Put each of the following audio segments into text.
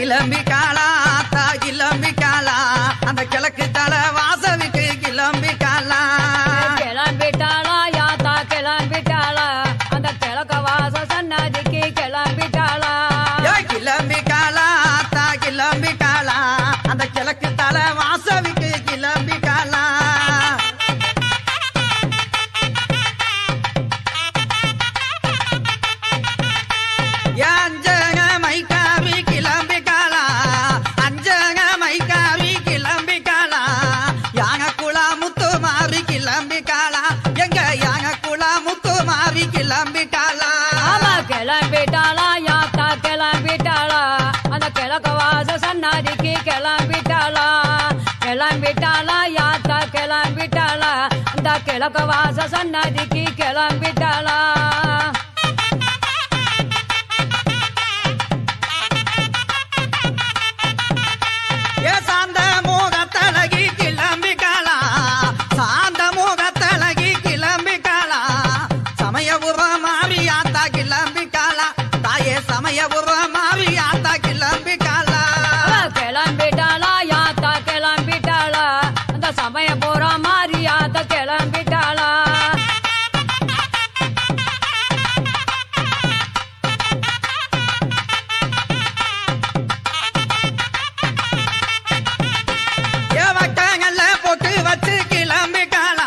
கிளம்பி காலா தா கிளம்பி காலா அந்த கிழக்கு தலை வாசலுக்கு கிளம்பி காலா கிளம்பிட்டாளா யாத்தா கிளம்பிட்டாளா அந்த கிழக்க வாச சன்னதிக்கு கிளம்பிட்டாளா கிளம்பி காலா தா கிளம்பி காலா அந்த கிழக்கு தலை வாசலுக்கு கிளம்பி காலா அஞ்சக மைக்காவி கிளம்பி காலா அஞ்சக மைக்காவி கிளம்பி காலா யாக குளா முத்து மாறி கிளம்பி காலா எங்க யாக குளா முத்து மாறி கிளம்பி காலா கிளம்பிட்டாளா யாத்தா கிளம்பிட்டாளா அந்த கிழக்க வாச சன்னதிக்கு கிளம்பிட்டாளா கிளம்பிட்டாளா யாத்தா கிளம்பிட்டாளா அந்த கிழக்க வாச சன்னதிக்கு கிளம்பிட்டாளா சாந்த மூகத்தழகி கிளம்பி காலா சாந்த மூகத்தழகி கிளம்பி காலா சமயபுர மாரியாத்தா கிளம்பி காலா தாயே சமயபுர மாரியாத்தா கிளம்பி காலா கிளம்பிட்டாளா யாத்தா கிளம்பிட்டாளா அந்த சமயபுர மாரியாத்தா கிளம்பிட்டாளா போட்டு வச்சு கிளம்பி காலா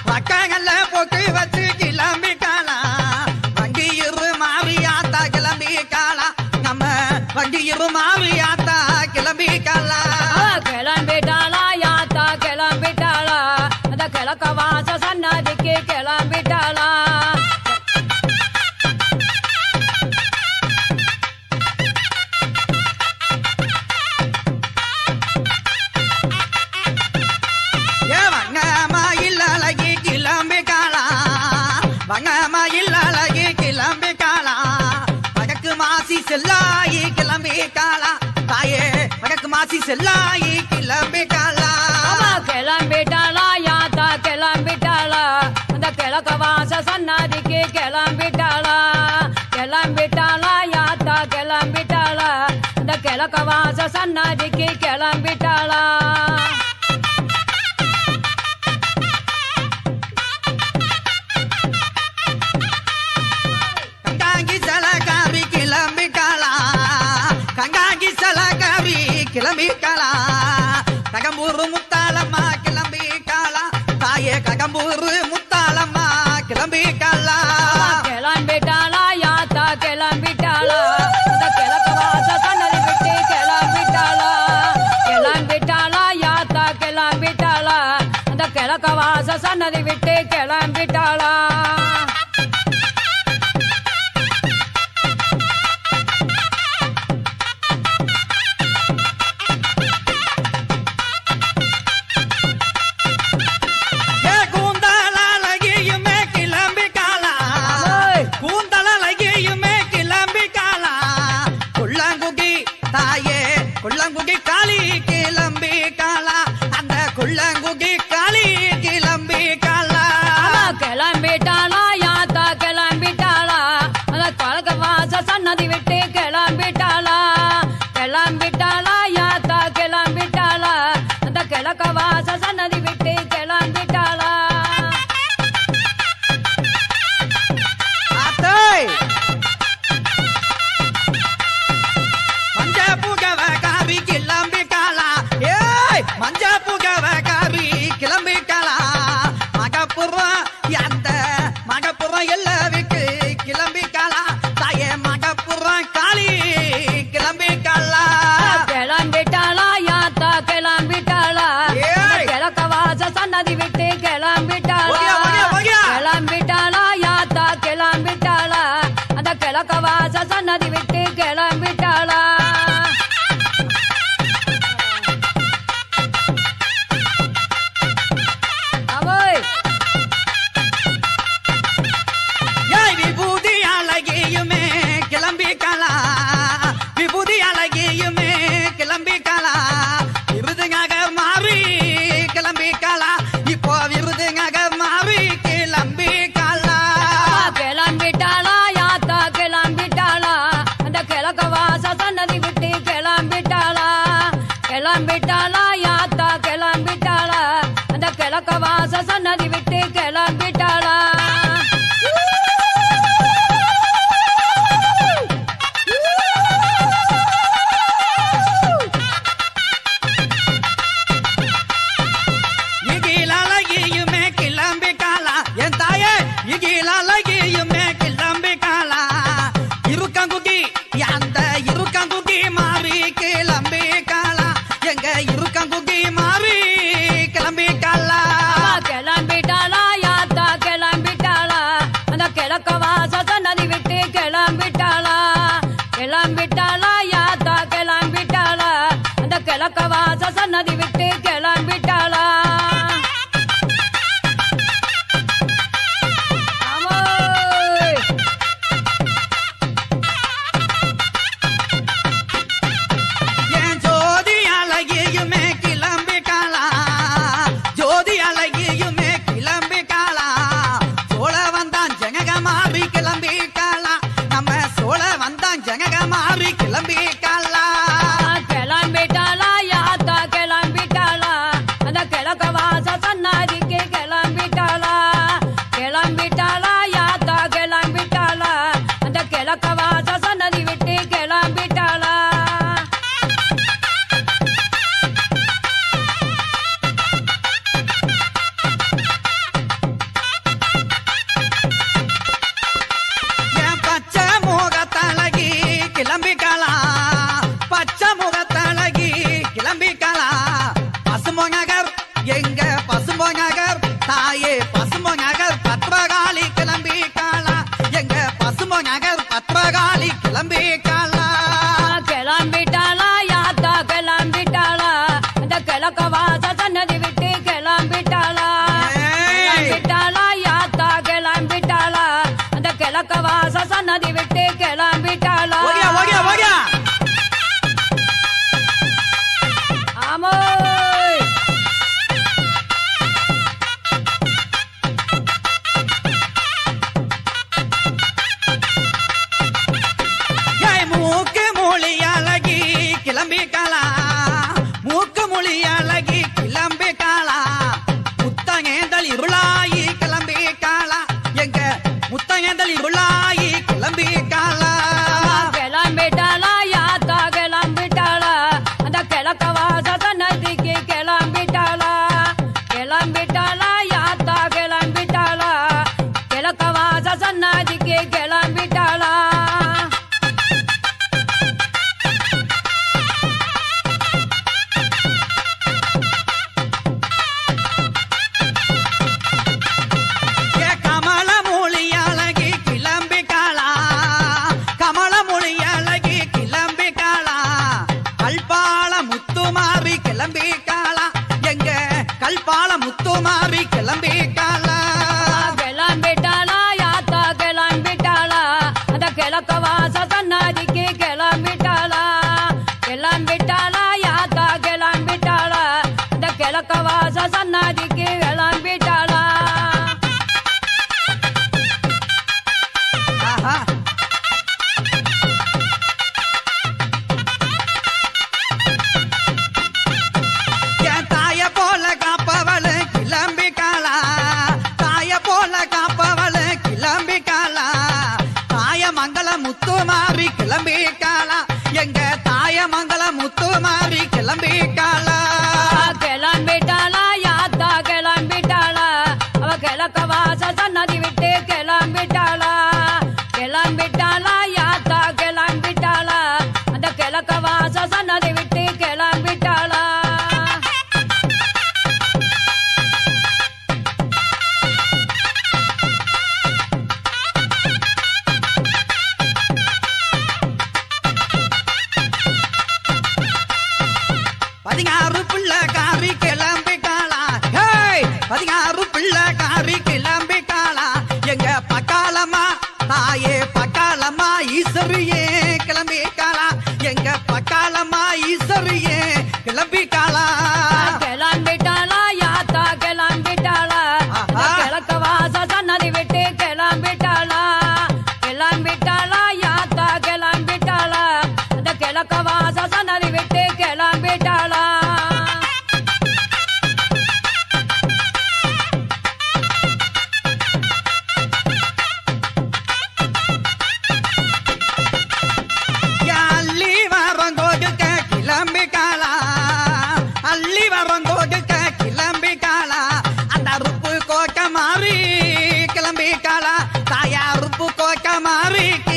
வக்கங்கள்ல போட்டு வச்சு கிளம்பி காலா வங்கியிரு மாவியாத்தா கிளம்பி காலா நம்ம வங்கியிரு மாவியாத்தா கிளம்பி காலா கிளம்பிட்டாளா யாத்தா கிளம்பிட்டாளா அந்த கிழக்க வாச சன்னதிக்கு கிளம்பிட்டாளா வங்கமயில் அழகி கிளம்பி காலா வடக்கு மாசி செல்லாயி கிளம்பி காலா தாயே வடக்கு மாசி செல்லாயி கிளம்பி காலா கிளம்பிட்டாளா யாத்தா கிளம்பிட்டாளா அந்த கிழக்க வாச சன்னதிக்கு கிளம்பிட்டாளா கிளம்பிட்டாளா யாத்தா கிளம்பிட்டாளா அந்த கிழக்க வாச சன்னதிக்கு கிளம்பிட்டாளா கிளம்பி காலா ககம்பூர் முத்தாளம்மா கிளம்பி காலா தாயே ககம்பூர் முத்தாளம்மா கிளம்பி காலா கிளம்பிட்டாளா யாத்தா கிளம்பிட்டாளா இந்த கிழக்க வாச சன்னதி விட்டு கிளம்பிட்டாளா கிளம்பிட்டாளா யாத்தா கிளம்பிட்டாளா அந்த கிழக்க வாச சன்னதி விட்டு கிளம்பிட்டாளா குள்ளங்குகி காளி கிளம்பி காலா அந்த குள்ளங்குகி காளி கிளம்பி காலா கிளம்பிட்டாளா கிளம்பிட்டாளா இகிலழகியுமே கிளம்பிட்டாளா என் தாயே இகிலழகியுமே கிளம்பிட்டாளா இருக்கங்குகி அந்த இருக்கங்குகி மாறி கிளம்பிட்டாளா எங்க இருக்கங்குகி மாறி கிளம்பிட்டாளா கிளம்பிட்டாளா யாத்தா கிளம்பிட்டாளா அந்த கிழக்க வாச நதி விட்டு கிளம்பிட்டாளா கிளம்பிட்டாளா யாத்தா கிளம்பிட்டாளா அந்த கிழக்க வாச நதி விட்டு கிளம்பிட்டாளா என் ஜோதி அழகியுமே கிளம்பிட்டாளா ஜோதி அழகியுமே கிளம்பிட்டாளா சோழ வந்தான் ஜனக மாறி கிளம்பிட்டாளா நம்ம சோழ வந்தான் ஜனக மாறி கிளம்பிட்டாளா கிளம்பிட்டாளா யாத்தா கிளம்பிட்டாளா அந்த கிழக்க வாச சன்னாதிக்கு கிளம்பிட்டாளா கிளம்பிட்டாளா யாத்தா கிளம்பிட்டாளா அந்த கிழக்க வாச சன்னதி விட்டு கிளம்பிட்டாளா என் பச்சை முகத்தழகி கிளம்பிட்டாளா பச்சை முகத்தழகி கிளம்பிட்டாளா பசும்பொங்கர் எங்க பசும்பொங்கர் தாயே பசும்பொங்கர் பத்ரகாளி கிளம்பிட்டாளா எங்க பசும்பொங்கர் பத்ரகாளி கிளம்பிட்டாளா கிளம்பிட்டாளா யாத்தா கிளம்பிட்டாளா அந்த கிழக்க வாச சன்னதி விட்டு கிளம்பிட்டாளா கிளம்பிட்டாளா யாத்தா கிளம்பிட்டாளா அந்த கிழக்க வாச சன்னதி விட்டு கிளம்பிட்டாளா ஓகே ஓகே ஓகே ஆமோய் ஏய் மூக்கு மொழி அழகி கிளம்பிட்டாளா மூக்கு மொழி அழகி கிளம்பிட்டாளா முத்தங்கேந்தல் இருளாயி கிளம்பிட்டாளா எங்க முத்தங்கேந்தல் இருளாயி கிளம்பிட்டாளா கிளம்பிட்டாளா யாத்தா கிளம்பிட்டாளா அந்த கிழக்க வாச சன்னதிக்கு கிளம்பிட்டாளா கிளம்பிட்டாளா யாத்தா கிளம்பிட்டாளா கிழக்க வாச சன்னதிக்கு கிளம்பிட்டாளா ஏ கமல மொழி அழகி கிளம்பிட்டாளா கமல மொழி அழகி கிளம்பிட்டாளா கல்பால முத்துமாரி கிளம்பிட்டாளா எங்க கல்பால முத்துமாரி கிளம்பிட்டாளா கிளம்பிட்டாளா யாத்தா கிளம்பிட்டாளா அந்த கிழக்க வாச சன்னதிக்கு கிளம்பிட்டாளா கிளம்பிட்டாளா யாத்தா கிளம்பிட்டாளா அந்த கிழக்க வாச சன்னதிக்கு கிளம்பிட்டாளா ஆஹா என் தாய போல காப்பவளு கிளம்பிட்டாளா தாய போல காப்பவளு கிளம்பிட்டாளா தாய மங்கள முத்துமாரி கிளம்பிட்டாளா எங்க தாய மங்கள முத்துமாரி கிளம்பிட்டாளா கிளம்பிட்டாளா யாத்தா கிளம்பிட்டாளா அவ கிழக்க வாச சன்னதி விட்டு கிளம்பிட்டாளா கிளம்பிட்டாளா யாத்தா கிளம்பிட்டாளா அந்த கிழக்க வாச சன்னதி விட்டு கிளம்பிட்டாளா பதினாறு பிள்ளை காரி கிளம்பிட்டாளா ஹேய் பதினாறு பிள்ளை காரி கிளம்பிட்டாளா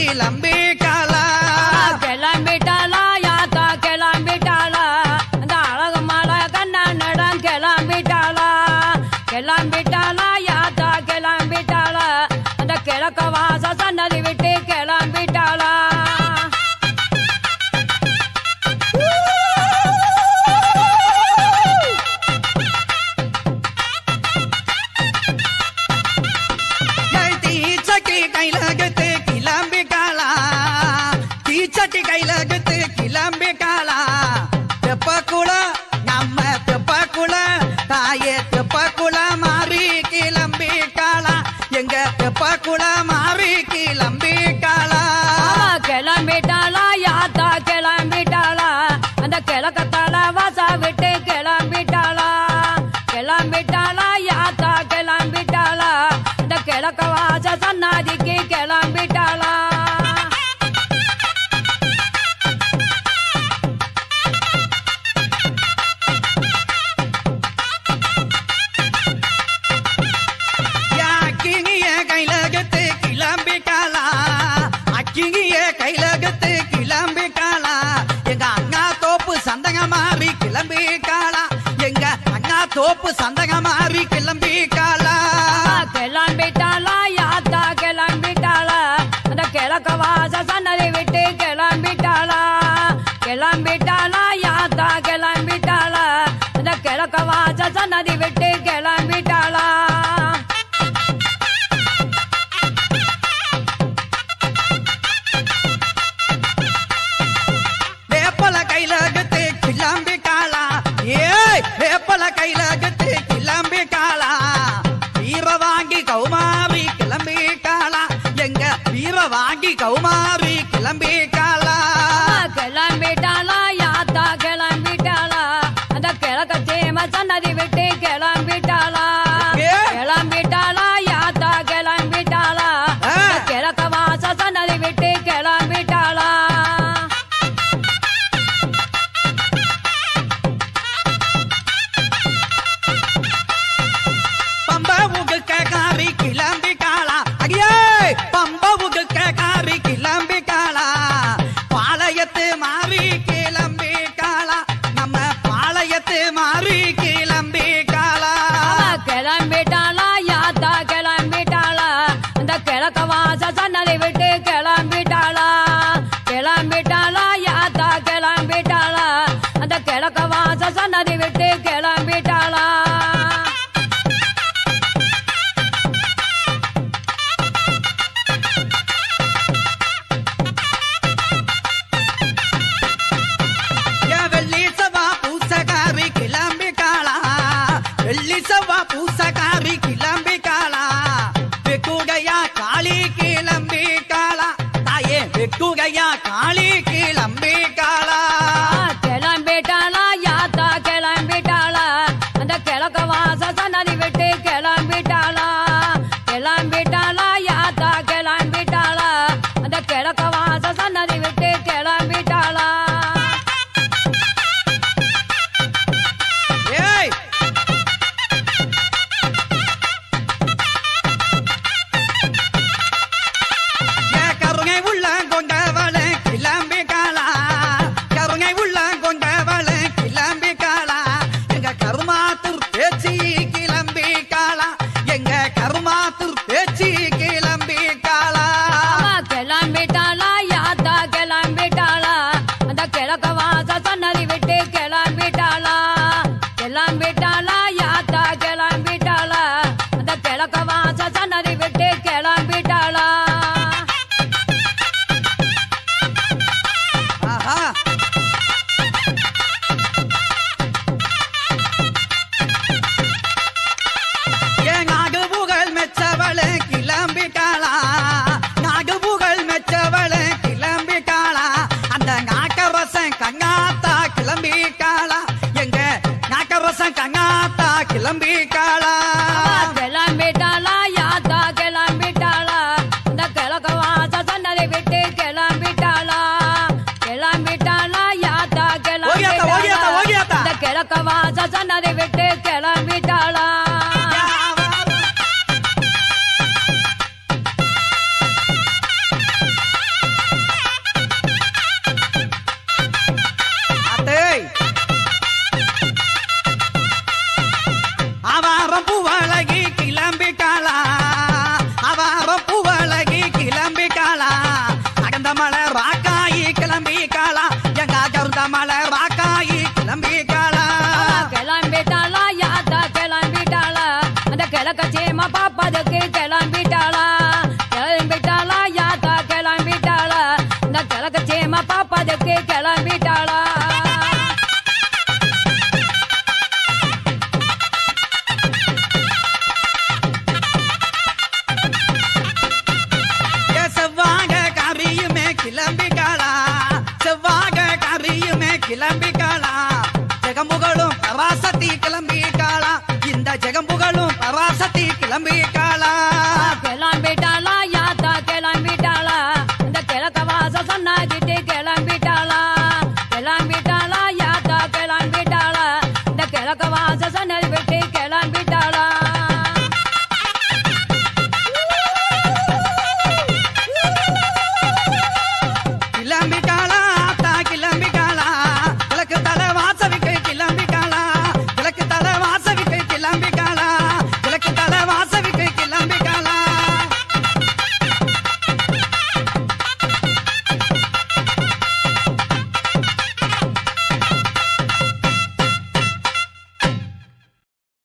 கிளம்பிட்டாளா கிளம்பிட்டாளா யாத்தா கிளம்பிட்டாளா அந்த அழகு மலை கண்ணனிடம் கிளம்பிட்டாளா கிளம்பிட்டாளா யாத்தா கிளம்பிட்டாளா அந்த கிழக்க வாச சன்னதி விட்டு கிளம்பிட்டாளா தீச்சட்டி கையில கத்து கிளம்பிட்டாளா தீச்சட்டி கையில கத்து கிளம்பிட்டாளா தெப்பக்குள நம்ம தெப்பக்குள தாயே தெப்பக்குள மாறி கிளம்பிட்டாளா எங்க தெப்பக்குள மாறி கிளம்பிட்டாளா கிளம்பிட்டாளா யாத்தா கிளம்பிட்டாளா அந்த கிழக்கத்தால வாச விட்டு கிளம்பிட்டாளா கிளம்பிட்டாளா யாத்தா கிளம்பிட்டாளா அந்த கிழக்க வாச சன்னாதிக்கு கிளம்பிட்டாளா அக்கினிய கையில கத்து கிளம்பிட்டாளா அக்கினிய கையில கத்து கிளம்பிட்டாளா எங்க அண்ணா தோப்பு சந்தங்க மாறி கிளம்பிட்டாளா எங்க அண்ணா தோப்பு சந்தங்க மாறி கிளம்பிட்டாளா கிளம்பிட்டாளா யாத்தா கிளம்பிட்டாளா அந்த கிழக்க வாச சன்னதி விட்டு கிளம்பிட்டாளா கிளம்பிட்டாளா யாத்தா கிளம்பிட்டாளா அந்த கிழக்க வாச சன்னதி விட்டு கிளம்பிட்டாளா வேப்பல கையில கத்து கிளம்பிட்டாளா ஏய் வேப்பல கையில கத்து கிளம்பிட்டாளா வீர வாங்கி கௌமாரி கிளம்பிட்டாளா எங்க வீர வாங்கி கௌமாரி கிளம்பிட்டாளா